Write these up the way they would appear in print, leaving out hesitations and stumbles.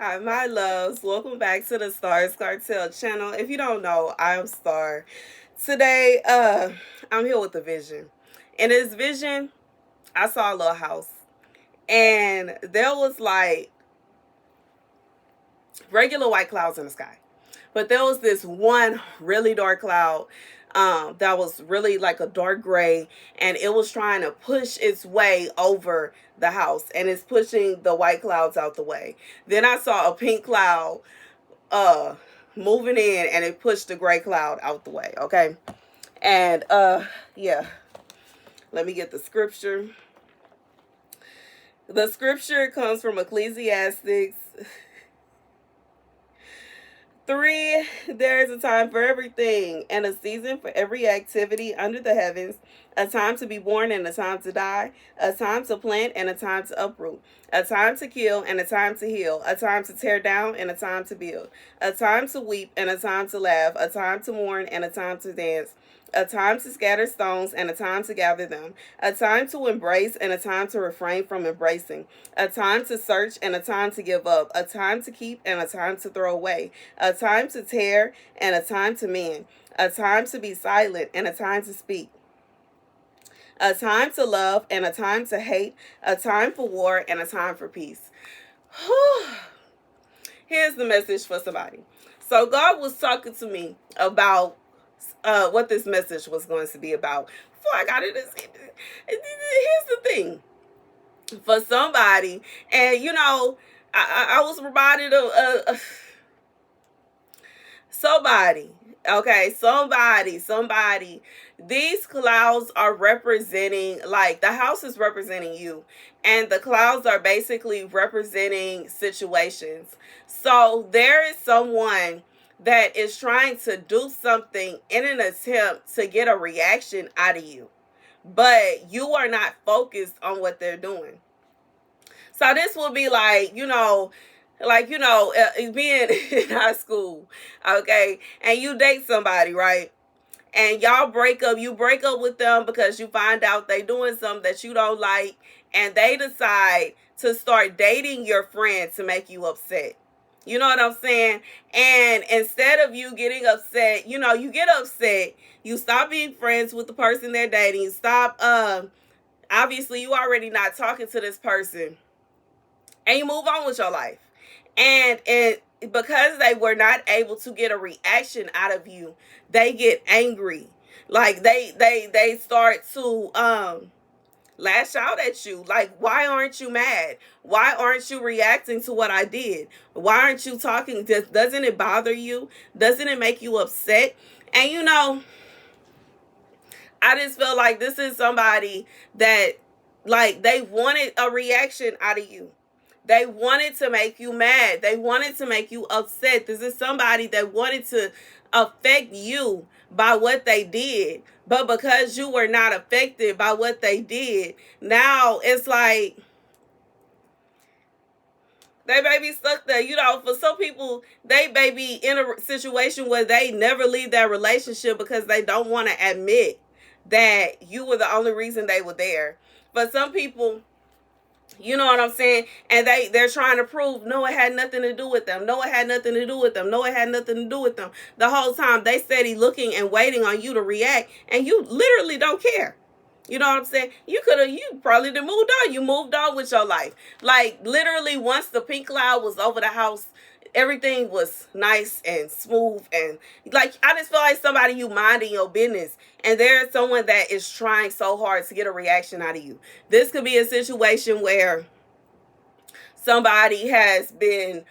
Hi, my loves. Welcome back to the Starscartel channel. If you don't know, I'm Star. Today, I'm here with a vision. In this vision, I saw a little house, and there was like regular white clouds in the sky. But there was this one really dark cloud that was really like a dark gray, and it was trying to push its way over the house, and it's pushing the white clouds out the way. Then I saw a pink cloud uh moving in, and it pushed the gray cloud out the way. Okay. And yeah, let me get the scripture. The scripture comes from Ecclesiastes 3. There is a time for everything, and a season for every activity under the heavens, a time to be born and a time to die, a time to plant and a time to uproot, a time to kill and a time to heal, a time to tear down and a time to build, a time to weep and a time to laugh, a time to mourn and a time to dance, a time to scatter stones and a time to gather them, a time to embrace and a time to refrain from embracing, a time to search and a time to give up, a time to keep and a time to throw away, a time to tear and a time to mend, a time to be silent and a time to speak, a time to love and a time to hate, a time for war and a time for peace. Here's the message for somebody. So God was talking to me about what this message was going to be about. Before I got into this, here's the thing. For somebody, and I was reminded of somebody. Okay, somebody. These clouds are representing, like, the house is representing you, and the clouds are basically representing situations. So there is someone that is trying to do something in an attempt to get a reaction out of you, but you are not focused on what they're doing. So this will be like, being in high school, okay, and you date somebody, right? And y'all break up. You break up with them because you find out they doing something that you don't like, and they decide to start dating your friend to make you upset. You know what I'm saying? And instead of you getting upset, you get upset. You stop being friends with the person they're dating. You stop. Obviously, you already not talking to this person, and you move on with your life. And because they were not able to get a reaction out of you, they get angry. Like they start to lash out at you. Like, why aren't you mad? Why aren't you reacting to what I did? Why aren't you talking? Doesn't it bother you? Doesn't it make you upset? And I just feel like this is somebody that, like, they wanted a reaction out of you. They wanted to make you mad. They wanted to make you upset. This is somebody that wanted to affect you by what they did. But because you were not affected by what they did, now it's like they may be stuck there. For some people, they may be in a situation where they never leave that relationship because they don't want to admit that you were the only reason they were there. But some people, you know what I'm saying? And they're trying to prove, no, it had nothing to do with them. No, it had nothing to do with them. No, it had nothing to do with them. The whole time they steady looking and waiting on you to react, and you literally don't care. You know what I'm saying? You probably done moved on. You moved on with your life. Like, literally, once the pink cloud was over the house, everything was nice and smooth, and, like, I just feel like somebody, you minding your business, and there's someone that is trying so hard to get a reaction out of you. This could be a situation where somebody has been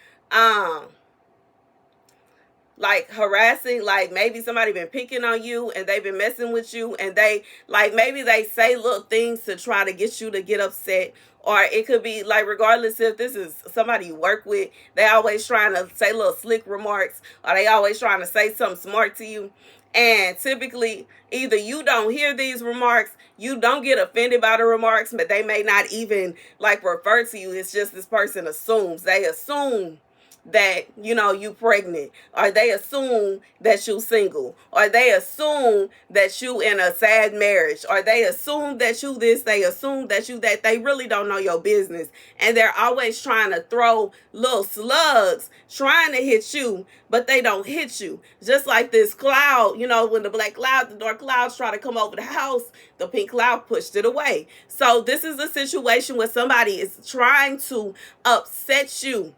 like harassing, like maybe somebody been picking on you and they've been messing with you, and they, like, maybe they say little things to try to get you to get upset. Or it could be, like, regardless if this is somebody you work with, they always trying to say little slick remarks, or they always trying to say something smart to you. And typically, either you don't hear these remarks, you don't get offended by the remarks, but they may not even, like, refer to you. It's just this person assumes. They assume that you pregnant, or they assume that you single, or they assume that you in a sad marriage, or they assume that you this, they assume that you that. They really don't know your business, and they're always trying to throw little slugs trying to hit you, but they don't hit you. Just like this cloud, when the dark clouds try to come over the house, the pink cloud pushed it away. So this is a situation where somebody is trying to upset you.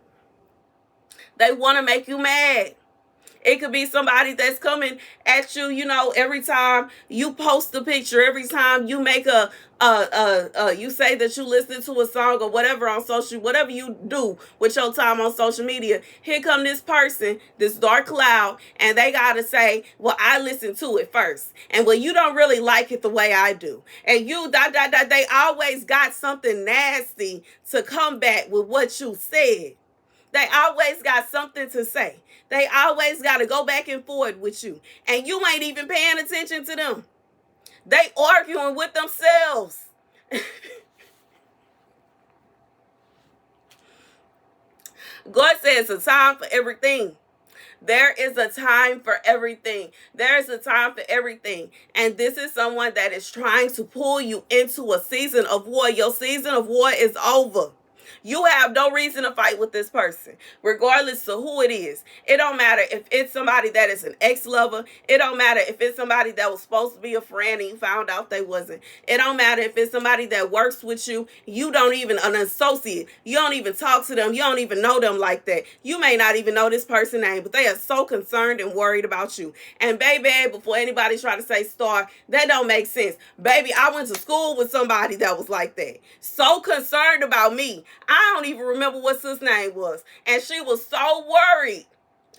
They want to make you mad. It could be somebody that's coming at you, every time you post a picture, every time you make you say that you listen to a song or whatever on whatever you do with your time on social media. Here come this person, this dark cloud, and they got to say, well, I listened to it first. And well, you don't really like it the way I do. And they always got something nasty to come back with what you said. They always got something to say. They always got to go back and forth with you. And you ain't even paying attention to them. They arguing with themselves. God says it's a time for everything. There is a time for everything. There is a time for everything. And this is someone that is trying to pull you into a season of war. Your season of war is over. You have no reason to fight with this person, regardless of who it is. It don't matter if it's somebody that is an ex-lover. It don't matter if it's somebody that was supposed to be a friend and you found out they wasn't. It don't matter if it's somebody that works with you. You don't even, an associate. You don't even talk to them. You don't even know them like that. You may not even know this person's name, but they are so concerned and worried about you. And baby, before anybody try to say Star, that don't make sense. Baby, I went to school with somebody that was like that. So concerned about me. I don't even remember what sis' name was. And she was so worried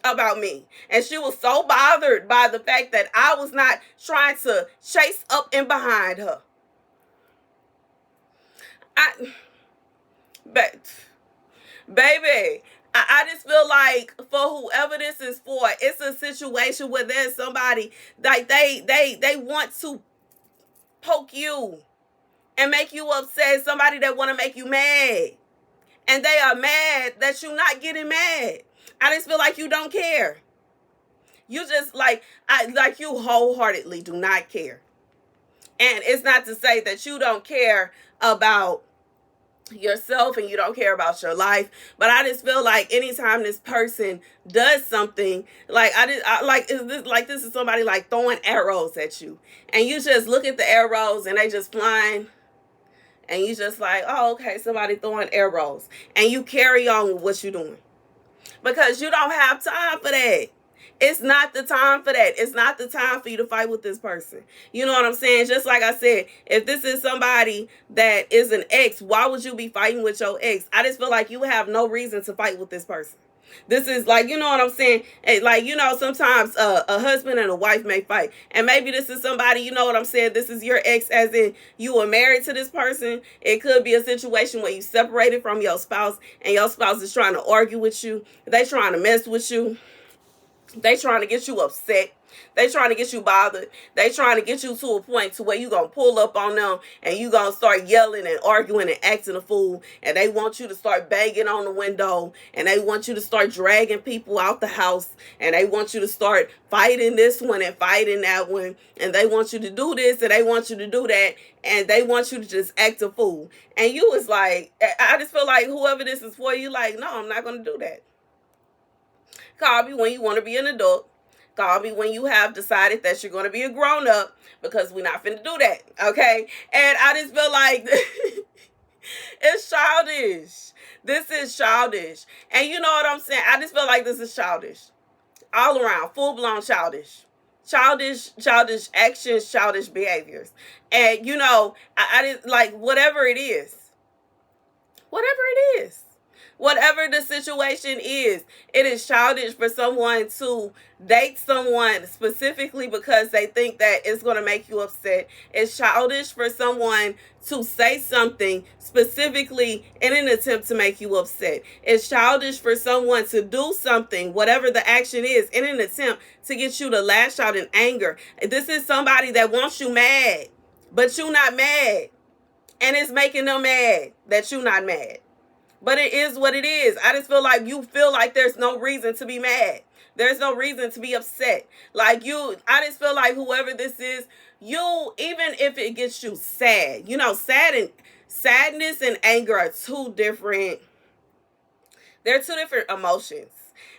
about me. And she was so bothered by the fact that I was not trying to chase up and behind her. Baby, I just feel like for whoever this is for, it's a situation where there's somebody like they want to poke you and make you upset. Somebody that want to make you mad. And they are mad that you're not getting mad. I just feel like you don't care. You just like you wholeheartedly do not care. And it's not to say that you don't care about yourself and you don't care about your life, but I just feel like anytime this person does something, this is somebody like throwing arrows at you, and you just look at the arrows and they just flying. And you just like, oh, okay, somebody throwing arrows. And you carry on with what you're doing. Because you don't have time for that. It's not the time for that. It's not the time for you to fight with this person. You know what I'm saying? Just like I said, if this is somebody that is an ex, why would you be fighting with your ex? I just feel like you have no reason to fight with this person. This is like, you know what I'm saying? Like, sometimes a husband and a wife may fight. And maybe this is somebody, you know what I'm saying? This is your ex, as in you were married to this person. It could be a situation where you separated from your spouse and your spouse is trying to argue with you. They trying to mess with you. They trying to get you upset. They trying to get you bothered. They trying to get you to a point to where you going to pull up on them and you going to start yelling and arguing and acting a fool. And they want you to start banging on the window. And they want you to start dragging people out the house. And they want you to start fighting this one and fighting that one. And they want you to do this and they want you to do that. And they want you to just act a fool. And you was like, I just feel like whoever this is for, you like, no, I'm not going to do that. Call me when you want to be an adult. Call me when you have decided that you're going to be a grown-up, because we're not finna do that, okay? And I just feel like it's childish. This is childish. And you know what I'm saying? I just feel like this is childish. All around, full-blown childish. Childish actions, childish behaviors. And, I just, like, whatever it is. Whatever the situation is, it is childish for someone to date someone specifically because they think that it's going to make you upset. It's childish for someone to say something specifically in an attempt to make you upset. It's childish for someone to do something, whatever the action is, in an attempt to get you to lash out in anger. This is somebody that wants you mad, but you're not mad. And it's making them mad that you're not mad. But it is what it is. I just feel like you feel like there's no reason to be mad. There's no reason to be upset. Like I just feel like whoever this is, even if it gets you sad, sadness and anger are two different, they're two different emotions.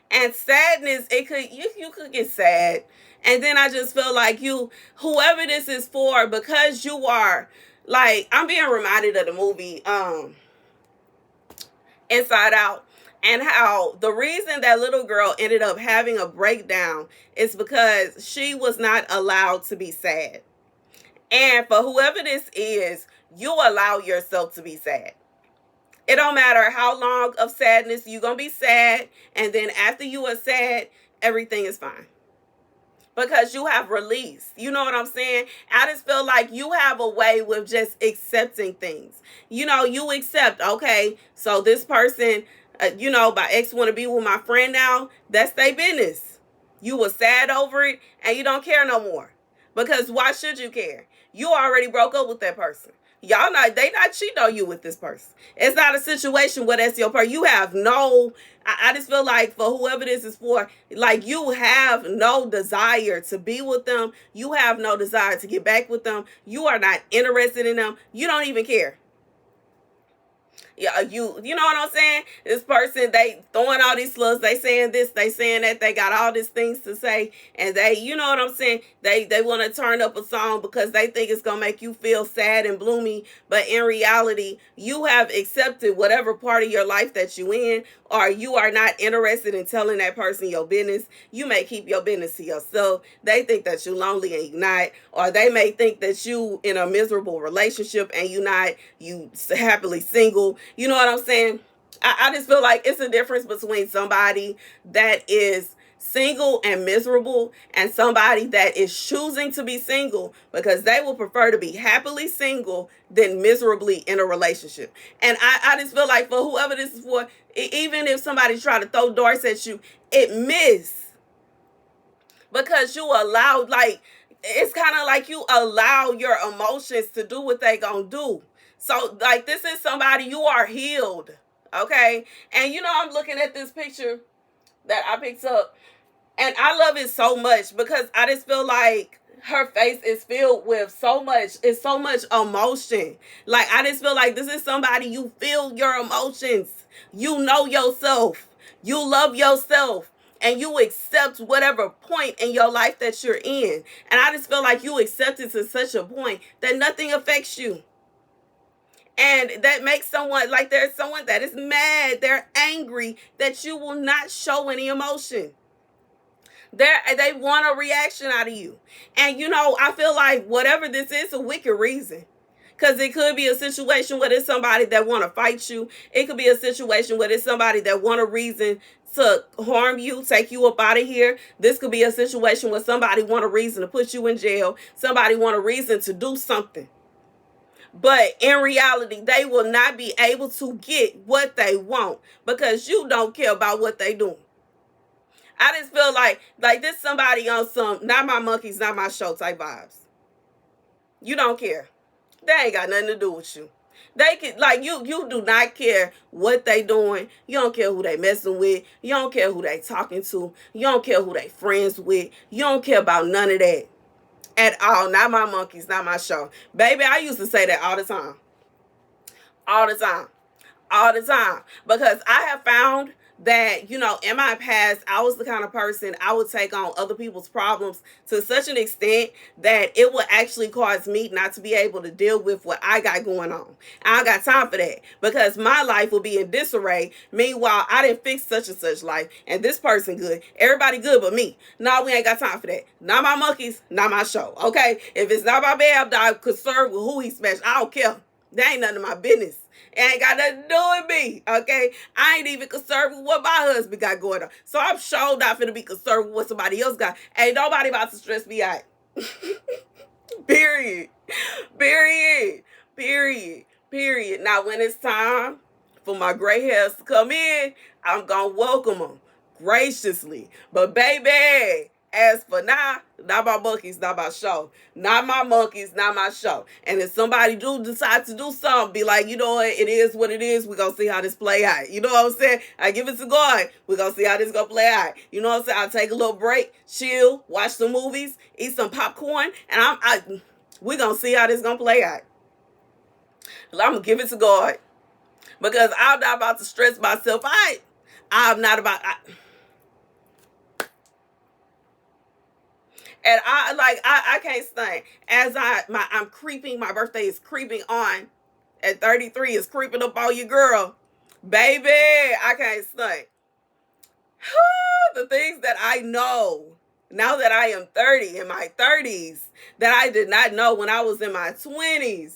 And sadness, you could get sad. And then I just feel like whoever this is for, because you are, like, I'm being reminded of the movie, Inside Out, and how the reason that little girl ended up having a breakdown is because she was not allowed to be sad. And for whoever this is, you allow yourself to be sad. It don't matter how long of sadness you're going to be sad, and then after you are sad, everything is fine. Because you have released. You know what I'm saying? I just feel like you have a way with just accepting things. You accept, okay, so this person, my ex want to be with my friend now. That's their business. You were sad over it, and you don't care no more. Because why should you care? You already broke up with that person. They not cheating on you with this person. It's not a situation where that's your person. You have no, I just feel like for whoever this is for, like, you have no desire to be with them. You have no desire to get back with them. You are not interested in them. You don't even care. Yeah, you know what I'm saying? This person, they throwing all these slugs, they saying this, they saying that, they got all these things to say, and they, you know what I'm saying? They want to turn up a song because they think it's gonna make you feel sad and gloomy, but in reality, you have accepted whatever part of your life that you in, or you are not interested in telling that person your business. You may keep your business to yourself. They think that you lonely and you not, or they may think that you in a miserable relationship and you not, you happily single. You know what I'm saying? I just feel like it's a difference between somebody that is single and miserable and somebody that is choosing to be single because they will prefer to be happily single than miserably in a relationship. And I just feel like for whoever this is for, even if somebody try to throw darts at you, it miss. Because you allow, like, it's kind of like you allow your emotions to do what they gonna do. So, like, this is somebody, you are healed, okay? And, I'm looking at this picture that I picked up, and I love it so much because I just feel like her face is filled with so much emotion. Like, I just feel like this is somebody, you feel your emotions. You know yourself. You love yourself. And you accept whatever point in your life that you're in. And I just feel like you accept it to such a point that nothing affects you. And that makes someone, like, there's someone that is mad, they're angry, that you will not show any emotion. They want a reaction out of you. And, I feel like whatever this is a wicked reason. Because it could be a situation where there's somebody that want to fight you. It could be a situation where there's somebody that want a reason to harm you, take you up out of here. This could be a situation where somebody want a reason to put you in jail. Somebody want a reason to do something. But in reality, they will not be able to get what they want because you don't care about what they doing. I just feel like this somebody on some not my monkeys, not my show type vibes. You don't care. They ain't got nothing to do with you. They can, like, you do not care what they doing. You don't care who they messing with. You don't care who they talking to. You don't care who they friends with. You don't care about none of that. At all. Not my monkeys, not my show. Baby, I used to say that all the time. All the time. All the time. Because I have found that, in my past, I was the kind of person, I would take on other people's problems to such an extent that it would actually cause me not to be able to deal with what I got going on. I don't got time for that because my life will be in disarray. Meanwhile, I didn't fix such and such life and this person good. Everybody good but me. No, we ain't got time for that. Not my monkeys, not my show. Okay? If it's not my bad dog concerned with who he smashed, I don't care. That ain't none of my business. It ain't got nothing to do with me, okay? I ain't even concerned with what my husband got going on. So I'm sure not finna be concerned with what somebody else got. Ain't nobody about to stress me out. Period. Period. Period. Period. Now, when it's time for my gray hairs to come in, I'm gonna welcome them graciously. But baby, As for now, not my monkeys, not my show. Not my monkeys, not my show. And if somebody do decide to do something, be like, you know what, it is what it is. We're going to see how this play out. You know what I'm saying? I give it to God. We're going to see how this going to play out. You know what I'm saying? I'll take a little break, chill, watch some movies, eat some popcorn, and we're going to see how this going to play out. I'm going to give it to God. Because I'm not about to stress myself out. I'm not about... And I can't stand. As I'm creeping, my birthday is creeping on. At 33, is creeping up on your girl. Baby, I can't stand. The things that I know, now that I am 30, in my 30s, that I did not know when I was in my 20s.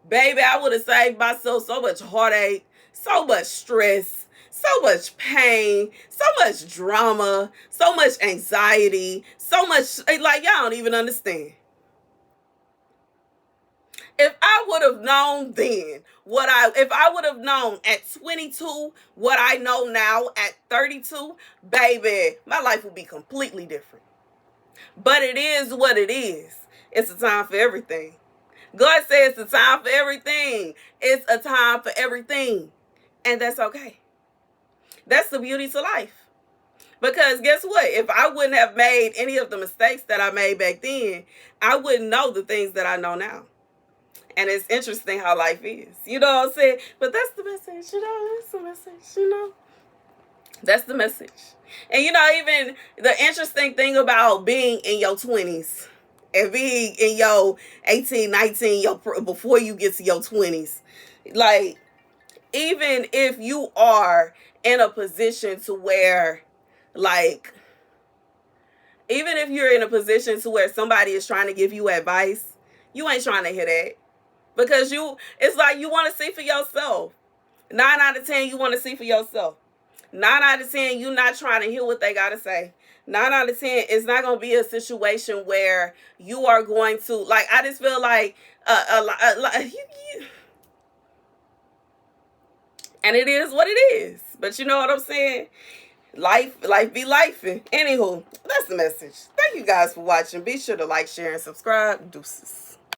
Baby, I would have saved myself so much heartache, so much stress, so much pain, so much drama, so much anxiety, so much, like, y'all don't even understand. If I would have known then if I would have known at 22 what I know now at 32, baby, my life would be completely different. But it is what it is. It's a time for everything. God says it's a time for everything. It's a time for everything. And that's okay. That's the beauty to life. Because guess what? If I wouldn't have made any of the mistakes that I made back then, I wouldn't know the things that I know now. And it's interesting how life is. You know what I'm saying? But that's the message, you know? That's the message, you know? That's the message. And you know, even the interesting thing about being in your 20s and being in your 18, 19, before you get to your 20s, like, even if you are in a position to where, like, even if you're in a position to where somebody is trying to give you advice, you ain't trying to hear that. Because it's like you want to see for yourself. 9 out of 10, you want to see for yourself. 9 out of 10, you're not trying to hear what they got to say. 9 out of 10, it's not going to be a situation where you are going to, like, I just feel like, and it is what it is. But you know what I'm saying? Life be lifing. Anywho, that's the message. Thank you guys for watching. Be sure to like, share, and subscribe. Deuces.